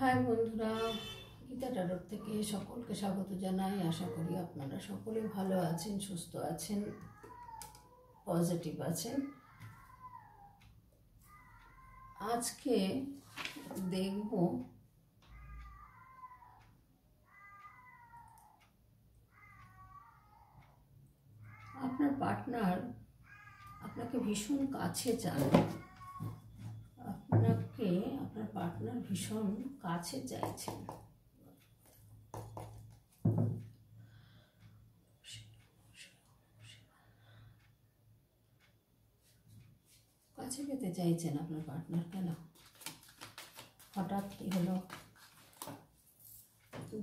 High বন্ধুরা, গীতা টারোর থেকে সকলকে স্বাগত জানাই। আশা করি আপনারা সকলেই ভালো আছেন, সুস্থ আছেন, পজিটিভ আছেন। আজকে দেখব আপনার পার্টনার আপনাকে ভীষণ কাছে চান। আপনার পার্টনার ভীষণ কাছে চাইছেন। কাছে পেতে চাইছেন আপনার পার্টনার। কেন, হঠাৎ কি হলো?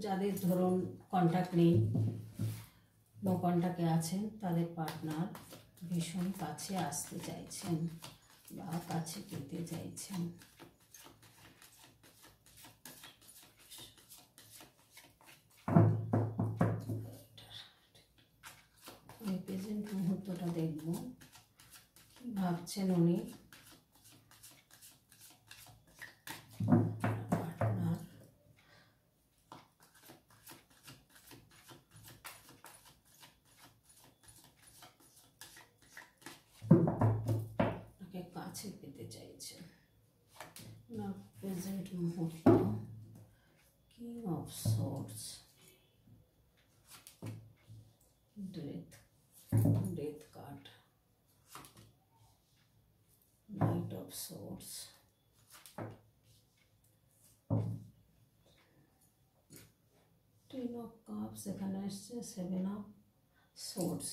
যাদের ধরুন কন্ট্যাক্ট নেই, নো কন্ট্যাক্টে আছেন, তাদের পার্টনার ভীষণ কাছে আসতে চাইছেন বা কাছে পেতে চাইছেন। আমি প্রেজেন্ট মুহূর্তটা দেখব, কি ভাবছেন উনি। পার্টনার আপনাকে কাছে পেতে চাইছেন। না, প্রেজেন্ট মুহূর্ত, king of swords, death card, night of swords, ten of cups, এখানে আসছে সেভেন অফ সোর্স।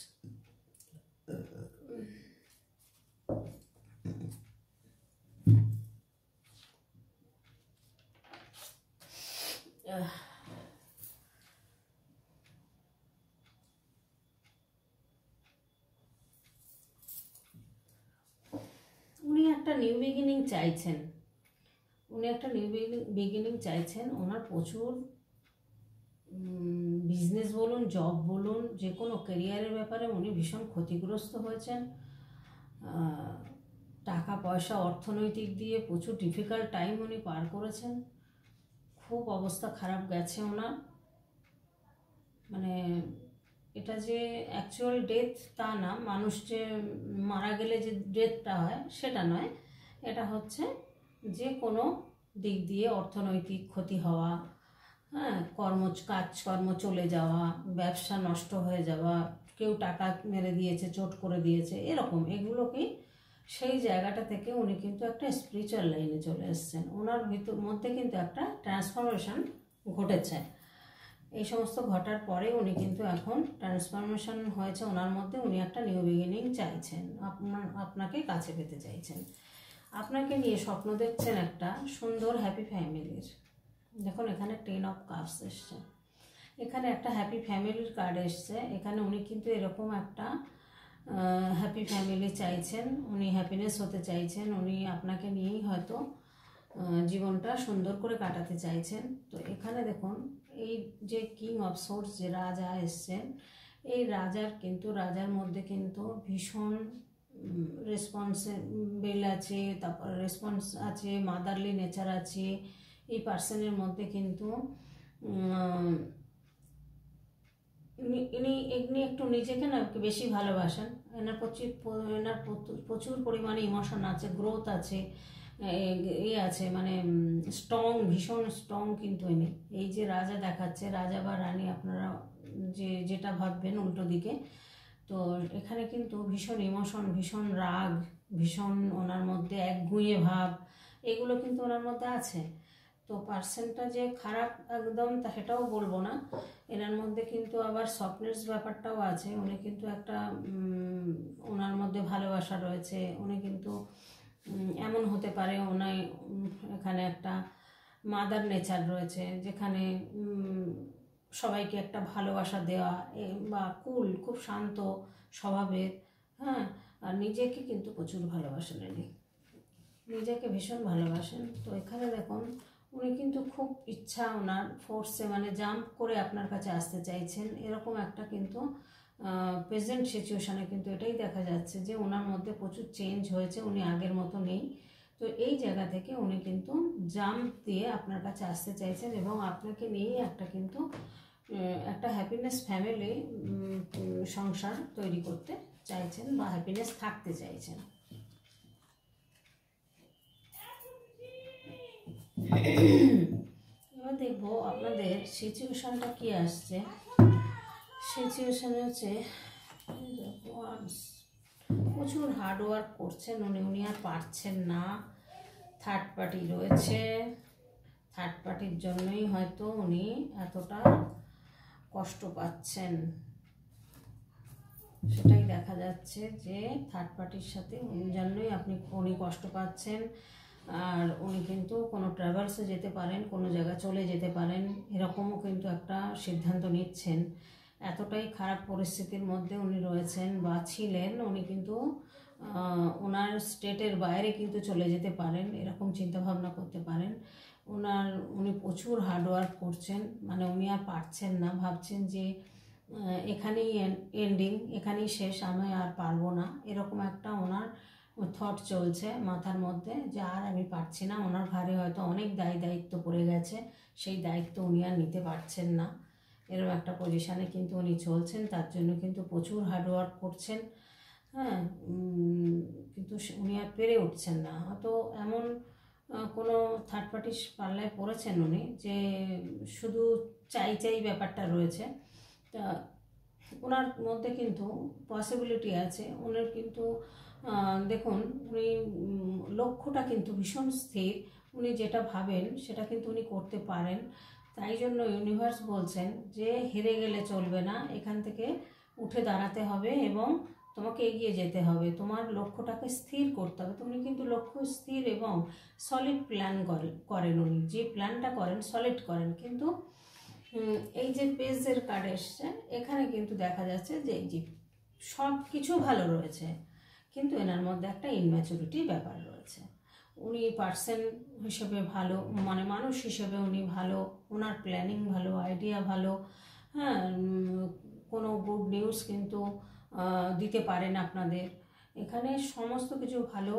উনি একটা নিউ বিগিনিং চাইছেন। ওনার প্রচুর বিজনেস বলুন, জব বলুন, যে কোনো ক্যারিয়ারের ব্যাপারে উনি ভীষণ ক্ষতিগ্রস্ত হয়েছেন। টাকা পয়সা, অর্থনৈতিক দিয়ে প্রচুর ডিফিকাল্ট টাইম উনি পার করেছেন। খুব অবস্থা খারাপ গেছে ওনার। মানে এটা যে অ্যাকচুয়াল ডেথ তা না, মানুষ যে মারা গেলে যে ডেথটা হয় সেটা নয়। এটা হচ্ছে যে কোনো দিক দিয়ে অর্থনৈতিক ক্ষতি হওয়া, হ্যাঁ, কাজকর্ম চলে যাওয়া, ব্যবসা নষ্ট হয়ে যাওয়া, কেউ টাকা মেরে দিয়েছে, চোট করে দিয়েছে, এরকম এগুলোকে সেই জায়গাটা থেকে উনি কিন্তু একটা স্পিরিচুয়াল লাইনে চলে এসেছেন। ওনার মধ্যে কিন্তু একটা ট্রান্সফরমেশন ঘটেছে। এই সমস্ত ঘটার পরে উনি কিন্তু এখন ট্রান্সফরমেশন হয়েছে ওনার মধ্যে। উনি একটা নিউ বিগিনিং চাইছেন, আপনাকে কাছে পেতে চাইছেন। আপনাকে নিয়ে স্বপ্ন দেখছেন একটা সুন্দর হ্যাপি ফ্যামিলির। দেখুন এখানে টেন অফ কাপস এসছে, এখানে একটা হ্যাপি ফ্যামিলির কার্ড এসছে। এখানে উনি কিন্তু এরকম একটা হ্যাপি ফ্যামিলি চাইছেন, উনি হ্যাপিনেস হতে চাইছেন, উনি আপনাকে নিয়েই হয়তো জীবনটা সুন্দর করে কাটাতে চাইছেন। তো এখানে দেখুন এই যে কিং অফ সোর্স, যে রাজা এসছেন, এই রাজার মধ্যে কিন্তু ভীষণ রেসপন্সিবল আছে, তারপর রেসপন্স আছে, মাদারলি নেচার আছে। এই পার্সনের মধ্যে কিন্তু ইনি একটু নিজেকে না বেশি ভালোবাসেন। এনার প্রচুর পরিমাণে ইমোশন আছে, গ্রোথ আছে, আছে, মানে স্ট্রং, ভীষণ স্ট্রং। কিন্তু ইনি এই যে রাজা দেখাচ্ছে, রাজা বা রানী আপনারা যেটা ভাববেন উল্টো দিকে, তো এখানে কিন্তু ভীষণ ইমোশন, ভীষণ রাগ, ভীষণ ওনার মধ্যে একগুঁয়ে ভাব, এগুলো কিন্তু ওনার মধ্যে আছে। তো পার্সনটা যে খারাপ একদম সেটাও বলবো না। এনার মধ্যে কিন্তু আবার সফটনেস ব্যাপারটাও আছে। উনি কিন্তু একটা ওনার মধ্যে ভালোবাসা রয়েছে। উনি কিন্তু এমন হতে পারে ওনার এখানে একটা মাদার নেচার রয়েছে, যেখানে সবাইকে একটা ভালোবাসা দেওয়া, বা খুব শান্ত স্বভাবের, হ্যাঁ। আর নিজেকে কিন্তু প্রচুর ভালোবাসেন, নিজেকে ভীষণ ভালোবাসেন। তো এখানে দেখুন উনি কিন্তু খুব ইচ্ছা ওনার ফোর্সে, মানে জাম্প করে আপনার কাছে আসতে চাইছেন, এরকম একটা কিন্তু প্রেজেন্ট সিচুয়েশানে কিন্তু এটাই দেখা যাচ্ছে যে ওনার মধ্যে প্রচুর চেঞ্জ হয়েছে, উনি আগের মতো নেই। তো তো এই জায়গা থেকে উনি কিন্তু জাম্প দিয়ে আপনার কাছে আসতে চাইছেন এবং আপনাকে নিয়েই একটা কিন্তু একটা হ্যাপিনেস ফ্যামিলি সংসার তৈরি করতে চাইছেন বা হ্যাপিনেস থাকতে চাইছেন। এবার দেখবো আপনাদের সিচুয়েশনটা কি আসছে। সিচুয়েশন হচ্ছে প্রচুর হার্ডওয়ার্ক করছেন উনি আর পারছেন না। থার্ড পার্টি রয়েছে, থার্ড পার্টির জন্যই হয়তো উনি এতটা কষ্ট পাচ্ছেন, সেটাই দেখা যাচ্ছে যে থার্ড পার্টির সাথে জন্যই উনি কষ্ট পাচ্ছেন। আর উনি কিন্তু কোনো ট্রাভেলসে যেতে পারেন, কোনো জায়গা চলে যেতে পারেন, এরকমও কিন্তু একটা সিদ্ধান্ত নিচ্ছেন। এতটাই খারাপ পরিস্থিতির মধ্যে উনি রয়েছেন বা ছিলেন, উনি কিন্তু ওনার স্টেটের বাইরে কিন্তু চলে যেতে পারেন, এরকম চিন্তাভাবনা করতে পারেন। উনি প্রচুর হার্ডওয়ার্ক করছেন, মানে উনি আর পারছেন না, ভাবছেন যে এখানেই এন্ডিং, এখানেই শেষ, আমি আর পারবো না, এরকম একটা ওনার থট চলছে মাথার মধ্যে যে আর আমি পারছি না। ওনার ঘাড়ে হয়তো অনেক দায়িত্ব পড়ে গেছে, সেই দায়িত্ব উনি আর নিতে পারছেন না, এরকম একটা পজিশানে কিন্তু উনি চলছেন। তার জন্য কিন্তু প্রচুর হার্ডওয়ার্ক করছেন, হ্যাঁ, কিন্তু উনি আর পেরে উঠছেন না। হয়তো এমন কোনো থার্ড পার্টির পাল্লায় পড়েছেন উনি যে শুধু চাই ব্যাপারটা রয়েছে। তা ওনার মধ্যে কিন্তু পসিবিলিটি আছে, ওনার কিন্তু দেখুন উনি লক্ষ্যটা কিন্তু ভীষণ স্থির, উনি যেটা ভাবেন সেটা কিন্তু উনি করতে পারেন। তাই জন্য ইউনিভার্স বলছেন যে হেরে গেলে চলবে না, এখান থেকে উঠে দাঁড়াতে হবে এবং তোমাকে এগিয়ে যেতে হবে, তোমার লক্ষ্যটাকে স্থির করতে হবে। তো উনি কিন্তু লক্ষ্য স্থির এবং সলিড প্ল্যান করেন, উনি যে প্ল্যানটা করেন সলিড করেন। কিন্তু এই যে পেজের কার্ড এসছে, এখানে কিন্তু দেখা যাচ্ছে যে এই যে সব কিছু ভালো রয়েছে, কিন্তু এনার মধ্যে একটা ইনম্যাচুরিটি ব্যাপার রয়েছে। উনি পার্সন হিসেবে ভালো, মানে মানুষ হিসেবে উনি ভালো, ওনার প্ল্যানিং ভালো, আইডিয়া ভালো, হ্যাঁ, কোনো গুড নিউজ কিন্তু দিতে পারেন আপনাদের। এখানে সমস্ত কিছু ভালো,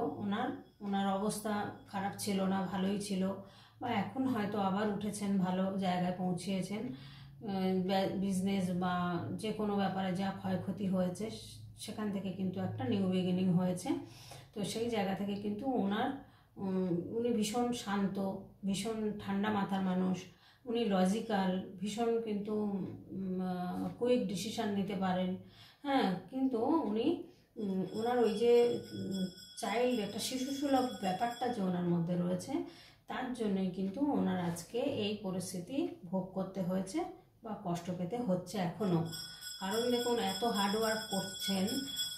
ওনার অবস্থা খারাপ ছিল না, ভালোই ছিল, বা এখন হয়তো আবার উঠেছেন, ভালো জায়গায় পৌঁছিয়েছেন। বিজনেস বা যে কোনো ব্যাপারে যা ক্ষয়ক্ষতি হয়েছে সেখান থেকে কিন্তু একটা নিউ বিগিনিং হয়েছে। তো সেই জায়গা থেকে কিন্তু উনি ভীষণ শান্ত, ভীষণ ঠান্ডা মাথার মানুষ, উনি লজিক্যাল, ভীষণ কিন্তু কুইক ডিসিশান নিতে পারেন, হ্যাঁ। কিন্তু ওনার ওই যে চাইল্ড, একটা শিশুসুলভ ব্যাপারটা যে ওনার মধ্যে রয়েছে, তার জন্যই কিন্তু ওনার আজকে এই পরিস্থিতি ভোগ করতে হয়েছে বা কষ্ট পেতে হচ্ছে এখনও। কারণ দেখুন এত হার্ডওয়ার্ক করছেন,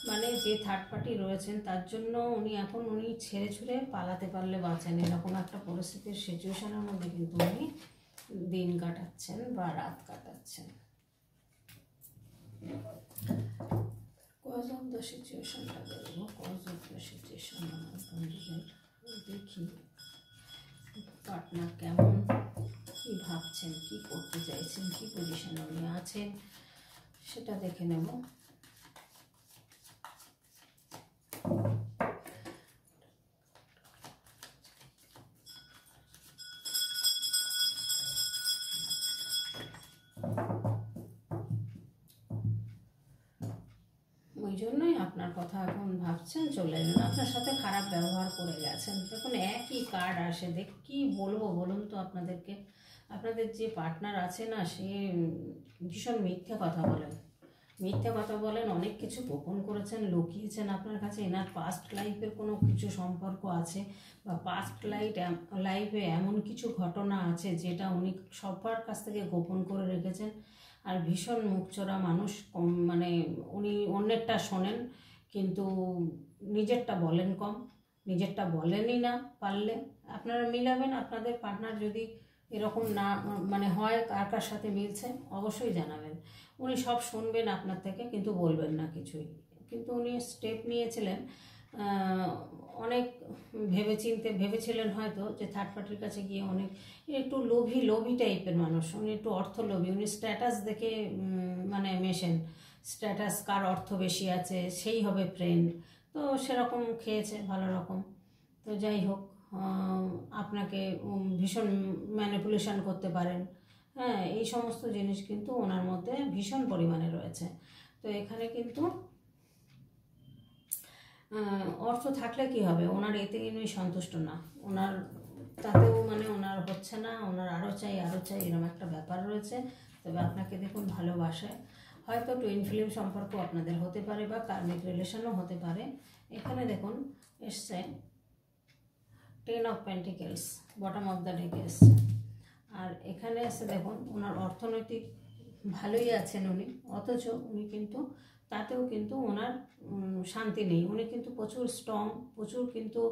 মানে যে থার্ড পার্টি রয়েছেন তার জন্য উনি ছেড়ে ছুড়ে পালাতে পারলে বাঁচেন, এরকম একটা পরিস্থিতির সিচুয়েশনের মধ্যে কিন্তু উনি দিন কাটাচ্ছেন বা রাত কাটাচ্ছেন। কজ অফ দ্য সিচুয়েশনটা দেখবো, কজ অফ দ্য সিচুয়েশন আমার ক্যান্ডিডেট, দেখি পার্টনার কেমন, কী ভাবছেন, কী করতে চাইছেন, কী পজিশনে উনি আছেন, সেটা দেখে নেব। ওই জন্যই আপনার কথা এখন ভাবছেন, চলে এলেন, আপনার সাথে খারাপ ব্যবহার করে গেছেন। দেখুন একই কার্ড আসে, কী বলবো বলুন তো আপনাদেরকে। আপনাদের যে পার্টনার আছে না, সে ভীষণ মিথ্যে কথা বলেন, অনেক কিছু গোপন করেছেন, লুকিয়েছেন আপনার কাছে। এনার পাস্ট লাইফের কোনো কিছু সম্পর্ক আছে বা পাস্ট লাইফে এমন কিছু ঘটনা আছে যেটা উনি সবার কাছ থেকে গোপন করে রেখেছেন। আর ভীষণ মুখচোরা মানুষ, মানে উনি অন্যেরটা শোনেন কিন্তু নিজেরটা বলেন কম, নিজেরটা বলেনই না। পারলে আপনারা মিলাবেন, আপনাদের পার্টনার যদি এরকম না মানে হয়, কার সাথে মিলছে অবশ্যই জানাবেন। উনি সব শুনবেন আপনার থেকে কিন্তু বলবেন না কিছুই। কিন্তু উনি স্টেপ নিয়েছিলেন, অনেক ভেবেছিলেন হয়তো যে থার্ড পার্টির কাছে গিয়ে অনেক একটু লোভী টাইপের মানুষ, উনি একটু অর্থলোভী, উনি স্ট্যাটাস দেখে মানে মেশেন, স্ট্যাটাস কার অর্থ বেশি আছে সেই হবে ফ্রেন্ড, তো সেরকম খেয়েছে ভালো রকম। তো যাই হোক, আপনাকে ভীষণ ম্যানিপুলেশন করতে পারেন। হ্যাঁ, এই সমস্ত জিনিস কিন্তু ওনার মধ্যে ভীষণ পরিমাণে রয়েছে। তো এখানে কিন্তু অর্থ থাকলে কি হবে, ওনার এতে উনি সন্তুষ্ট না, ওনার তাতেও মানে ওনার হচ্ছে না, ওনার আরও চাই এরকম একটা ব্যাপার রয়েছে। তবে আপনাকে দেখুন ভালোবাসে, হয়তো টুইন ফ্লেম সম্পর্ক আপনাদের হতে পারে বা কার্মিক রিলেশনও হতে পারে। এখানে দেখুন এসছে 10 of pentacles, bottom of the ডেকে এসছে। আর এখানে এসে দেখুন ওনার অর্থনৈতিক ভালোই আছেন উনি, অথচ উনি কিন্তু তাতেও কিন্তু ওনার শান্তি নেই। উনি কিন্তু প্রচুর স্ট্রং, প্রচুর কিন্তু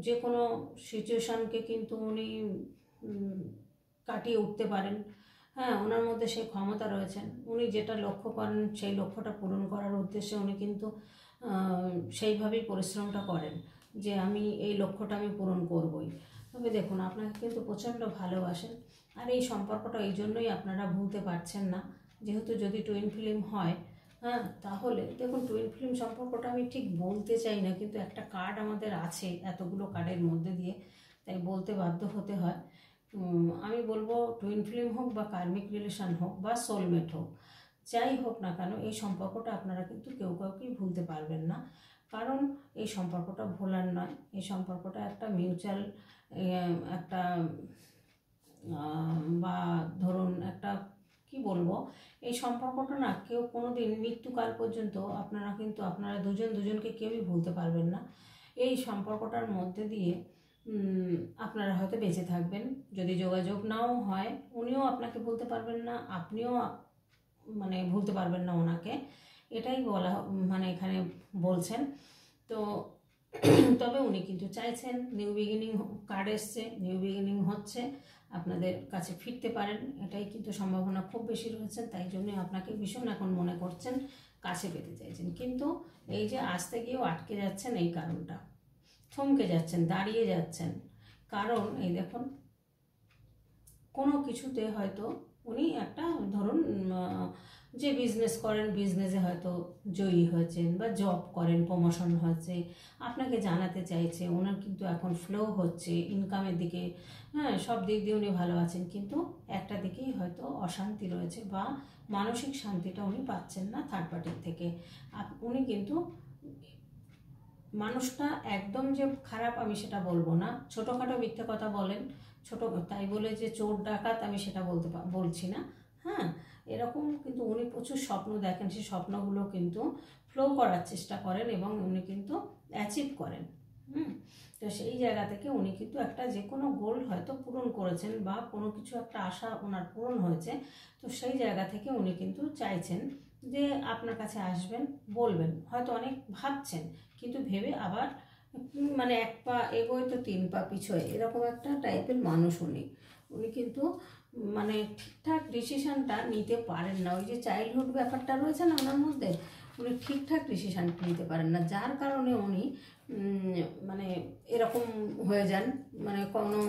যে কোনো সিচুয়েশানকে কিন্তু উনি কাটিয়ে উঠতে পারেন। হ্যাঁ, ওনার মধ্যে সেই ক্ষমতা রয়েছেন। উনি যেটা লক্ষ্য করেন সেই লক্ষ্যটা পূরণ করার উদ্দেশ্যে উনি কিন্তু সেইভাবেই পরিশ্রমটা করেন যে আমি এই লক্ষ্যটা আমি পূরণ করবই। তবে দেখুন আপনাকে কিন্তু প্রচণ্ড ভালোবাসেন, আর এই সম্পর্কটা এই জন্যই আপনারা ভুলতে পারছেন না। যেহেতু যদি টুইন ফ্লেম হয়, হ্যাঁ, তাহলে দেখুন টুইন ফ্লেম সম্পর্কটা আমি ঠিক বলতে চাই না, কিন্তু একটা কার্ড আমাদের আছে এতগুলো কার্ডের মধ্যে দিয়ে, তাই বলতে বাধ্য হতে হয়। আমি বলবো টুইন ফ্লেম হোক বা কার্মিক রিলেশন হোক বা সোলমেট হোক, যাই হোক না কেন এই সম্পর্কটা আপনারা কিন্তু কেউ কাউকেই ভুলতে পারবেন না। কারণ এই সম্পর্কটা ভোলার নয়, এই সম্পর্কটা একটা মিউচুয়াল একটা বা ধরুন একটা কি বলবো, এই সম্পর্কটা না কেউ কোনো দিন মৃত্যুকাল পর্যন্ত আপনারা দুজন দুজনকে কেউই ভুলতে পারবেন না। এই সম্পর্কটার মধ্যে দিয়ে আপনারা হয়তো বেঁচে থাকবেন, যদি যোগাযোগ নাও হয় উনিও আপনাকে ভুলতে পারবেন না, আপনিও মানে ভুলতে পারবেন না ওনাকে, এটাই বলা মানে এখানে বলছেন। তো তবে উনি কিন্তু চাইছেন নিউ বিগিনিং, কার্ড এসছে, নিউ বিগিনিং হচ্ছে, আপনাদের কাছে ফিরতে পারেন, এটাই কিন্তু সম্ভাবনা খুব বেশি রয়েছে। তাই জন্য আপনাকে ভীষণ এখন মনে করছেন, কাছে পেতে চাইছেন, কিন্তু এই যে আসতে গিয়েও আটকে যাচ্ছেন, এই কারণটা থমকে যাচ্ছেন, দাঁড়িয়ে যাচ্ছেন, কারণ এই দেখুন কোনো কিছুতে হয়তো উনি একটা ধরুন যে বিজনেস করেন বিজনেসে হয়তো জয়ী হয়েছেন, বা জব করেন প্রমোশন হয়েছে, আপনাকে জানাতে চাইছে ওনার কিন্তু এখন ফ্লো হচ্ছে ইনকামের দিকে, হ্যাঁ সব দিক দিয়ে উনি ভালো আছেন, কিন্তু একটা দিকেই হয়তো অশান্তি রয়েছে বা মানসিক শান্তিটা উনি পাচ্ছেন না থার্ড পার্টির থেকে। উনি কিন্তু মানুষটা একদম যে খারাপ আমি সেটা বলবো না, ছোটোখাটো মিথ্যে কথা বলেন, তাই বলে যে চোর ডাকাত আমি সেটা বলছি না। হ্যাঁ, এরকম কিন্তু উনি প্রচুর স্বপ্ন দেখেন, সেই স্বপ্নগুলো কিন্তু ফ্লো করার চেষ্টা করেন এবং উনি কিন্তু অ্যাচিভ করেন। তো সেই জায়গা থেকে উনি কিন্তু একটা যে কোনো গোল হয়তো পূরণ করেছেন বা কোনো কিছু একটা আশা ওনার পূরণ হয়েছে, তো সেই জায়গা থেকে উনি কিন্তু চাইছেন যে আপনার কাছে আসবেন, বলবেন, হয়তো অনেক ভাবছেন কিন্তু ভেবে আবার মানে এক পা এগোয় তো 3 পা পিছোয়, এরকম একটা টাইপের মানুষ উনি কিন্তু মানে ঠিকঠাক ডিসিশানটা নিতে পারেন না। ওই যে চাইল্ডহুড ব্যাপারটা রয়েছে না ওনার মধ্যে, উনি ঠিকঠাক ডিসিশান নিতে পারেন না, যার কারণে উনি মানে এরকম হয়ে যান, মানে কোনো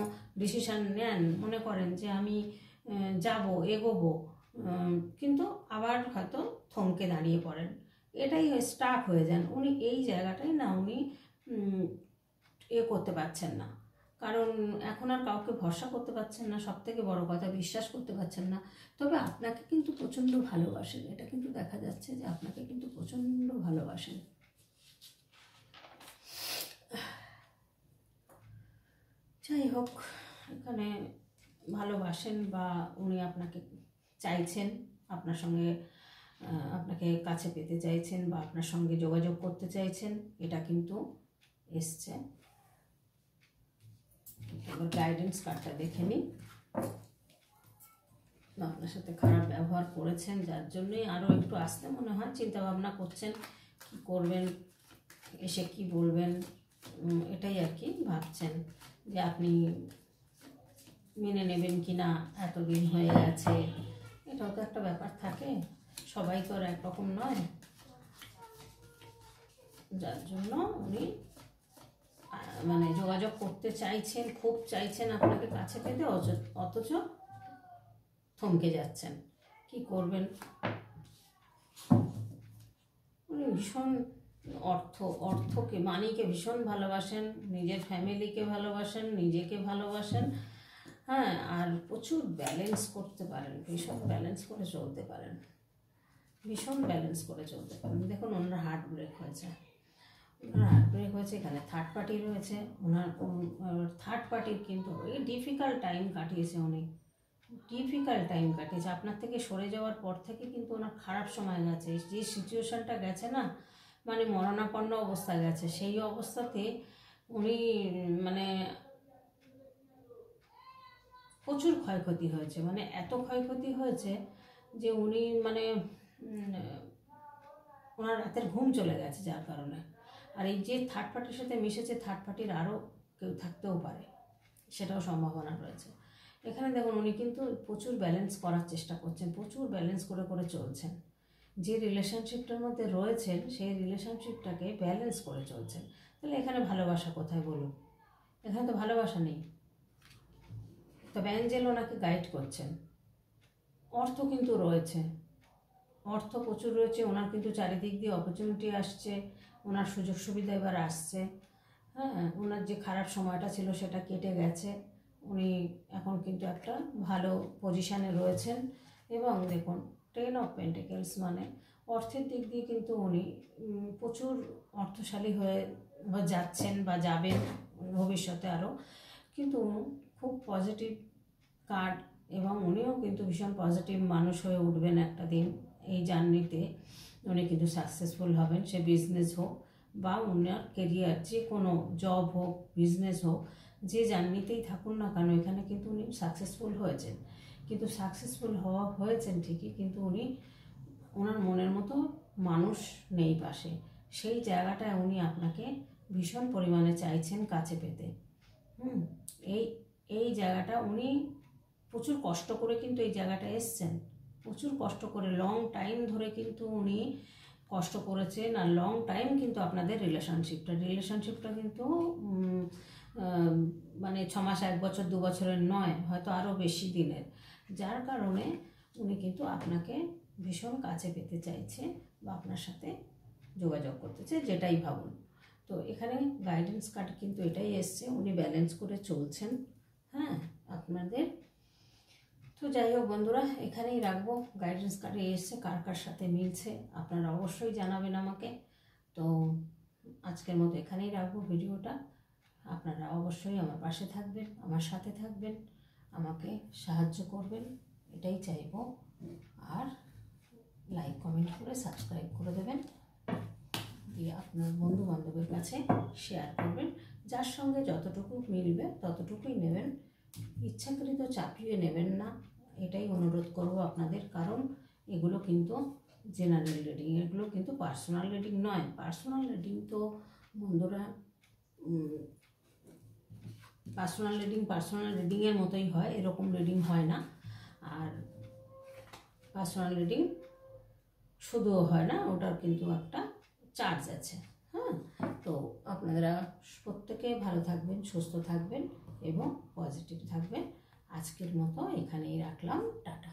ডিসিশান নেন মনে করেন যে আমি যাব এগোবো, কিন্তু আবার হয়তো থমকে দাঁড়িয়ে পড়েন, এটাই স্টাক হয়ে যান উনি। এই জায়গাটাই না উনি করতে পারছেন না, কারণ এখন আর কাউকে ভরসা করতে পারছেন না, সব থেকে বড় কথা বিশ্বাস করতে পারছেন না। তবে আপনাকে কিন্তু প্রচণ্ড ভালোবাসেন, এটা কিন্তু দেখা যাচ্ছে যে আপনাকে কিন্তু প্রচণ্ড ভালোবাসেন। যাই হোক, এখানে ভালোবাসেন বা উনি আপনাকে চাইছেন, আপনার সঙ্গে আপনাকে কাছে পেতে চাইছেন বা আপনার সঙ্গে যোগাযোগ করতে চাইছেন, এটা কিন্তু এসছে। এবার গাইডেন্স কার্ডটা দেখে নিই। আপনার সাথে খারাপ ব্যবহার করেছেন, যার জন্যই আরও একটু আসতে মনে হয় চিন্তা ভাবনা করছেন কি করবেন, এসে কি বলবেন, এটাই আর কি ভাবছেন যে আপনি মেনে নেবেন কি না, এতদিন হয়ে গেছে, এটাও তো একটা ব্যাপার থাকে, সবাই তো আর একরকম নয়, যার জন্য উনি মানে যোগাযোগ করতে চাইছেন, খুব চাইছেন আপনাকে কাছে পেতে, অথচ থমকে যাচ্ছেন, কি করবেন। উনি ভীষণ অর্থকে মানিকে ভীষণ ভালোবাসেন, নিজের ফ্যামিলিকে ভালোবাসেন, নিজেকে ভালোবাসেন। হ্যাঁ, আর প্রচুর ব্যালেন্স করতে পারেন, ভীষণ ব্যালেন্স করে চলতে পারেন, ভীষণ ব্যালেন্স করে চলতে পারেন। দেখুন ওনার হার্ট ব্রেক হয়েছে, ওনার হার্ট ব্রেক হয়েছে, এখানে থার্ড পার্টি রয়েছে। ওনার থার্ড পার্টির কিন্তু এই ডিফিকাল্ট টাইম কাটিয়েছে, অনেক ডিফিকাল্ট টাইম কাটিয়েছে। আপনার থেকে সরে যাওয়ার পর থেকে কিন্তু ওনার খারাপ সময় গেছে, যে সিচুয়েশানটা গেছে না, মানে মরণাপন্ন অবস্থা গেছে। সেই অবস্থাতে উনি মানে প্রচুর ক্ষয়ক্ষতি হয়েছে, মানে এত ক্ষয়ক্ষতি হয়েছে যে উনি মানে ওনার রাতের ঘুম চলে গেছে যার কারণে। আর এই যে থার্ড পার্টির সাথে মিশেছে, থার্ড পার্টির আরও কেউ থাকতেও পারে, সেটাও সম্ভাবনা রয়েছে। এখানে দেখুন উনি কিন্তু প্রচুর ব্যালেন্স করার চেষ্টা করছেন, প্রচুর ব্যালেন্স করে করে চলছেন। যে রিলেশনশিপটার মধ্যে রয়েছেন সেই রিলেশনশিপটাকে ব্যালেন্স করে চলছেন। তাহলে এখানে ভালোবাসা কোথায় বলুন? এখানে তো ভালোবাসা নেই। তবে অ্যাঞ্জেল ওনাকে গাইড করছেন। অর্থ কিন্তু রয়েছে, অর্থ প্রচুর রয়েছে ওনার, কিন্তু চারিদিক দিয়ে অপরচুনিটি আসছে, ওনার সুযোগ সুবিধা এবার আসছে। হ্যাঁ, ওনার যে খারাপ সময়টা ছিল সেটা কেটে গেছে, উনি এখন কিন্তু একটা ভালো পজিশানে রয়েছেন। এবং দেখুন 10 অফ পেন্টিকেলস মানে অর্থের দিক দিয়ে কিন্তু উনি প্রচুর অর্থশালী হয়ে যাচ্ছেন বা যাবেন ভবিষ্যতে আরও। কিন্তু খুব পজিটিভ কার্ড, এবং উনিও কিন্তু ভীষণ পজিটিভ মানুষ হয়ে উঠবেন একটা দিন। এই জার্নিতে উনি কিন্তু সাকসেসফুল হবেন, সে বিজনেস হোক বা ওনার কেরিয়ার, যে কোনো জব হোক, বিজনেস হোক, যে জার্নিতেই থাকুন না কেন, এখানে কিন্তু উনি সাকসেসফুল হয়েছেন। কিন্তু সাকসেসফুল হয়েছেন ঠিকই, কিন্তু উনি ওনার মনের মতো মানুষ নেই পাশে। সেই জায়গাটায় উনি আপনাকে ভীষণ পরিমাণে চাইছেন কাছে পেতে। এই এই জায়গাটা উনি প্রচুর কষ্ট করে কিন্তু এই জায়গাটা এসছেন, প্রচুর কষ্ট করে লং টাইম ধরে কিন্তু উনি কষ্ট করেছেন। আর লং টাইম কিন্তু আপনাদের রিলেশনশিপটা কিন্তু মানে 6 মাস, 1 বছর, 2 বছরের নয়, হয়তো আরও বেশি দিনের। যার কারণে উনি কিন্তু আপনাকে ভীষণ কাছে পেতে চাইছে বা আপনার সাথে যোগাযোগ করতে চাই, যেটাই ভাবুন। তো এখানে গাইডেন্স কার্ড কিন্তু এটাই এসছে, উনি ব্যালেন্স করে চলছেন। হ্যাঁ, আপনাদের তো যাই হোক বন্ধুরা, এখানেই রাখবো। গাইডেন্স কার্ডে এসছে, কার কার সাথে মিলছে আপনারা অবশ্যই জানাবেন আমাকে। তো আজকের মতো এখানেই রাখবো ভিডিওটা। আপনারা অবশ্যই আমার পাশে থাকবেন, আমার সাথে থাকবেন, আমাকে সাহায্য করবেন, এটাই চাইবো। আর লাইক কমেন্ট করে সাবস্ক্রাইব করে দেবেন, দিয়ে আপনার বন্ধু বান্ধবের কাছে শেয়ার করবেন। যার সঙ্গে যতটুকু মিলবে ততটুকুই নেবেন, ইচ্ছাকৃত চাপিয়ে নেবেন না, এটাই অনুরোধ করব আপনাদের। কারণ এগুলো কিন্তু জেনারেল রিডিং, এগুলো কিন্তু পার্সোনাল রিডিং নয়। পার্সোনাল রিডিং তো বন্ধুরা পার্সোনাল রিডিংয়ের মতোই হয়, এরকম রিডিং হয় না। আর পার্সোনাল রিডিং শুধুও হয় না, ওটার কিন্তু একটা চার্জ আছে। হ্যাঁ, তো আপনারা প্রত্যেকে ভালো থাকবেন, সুস্থ থাকবেন এবং পজিটিভ থাকবেন। আজকের মতো এখানেই রাখলাম, টাটা।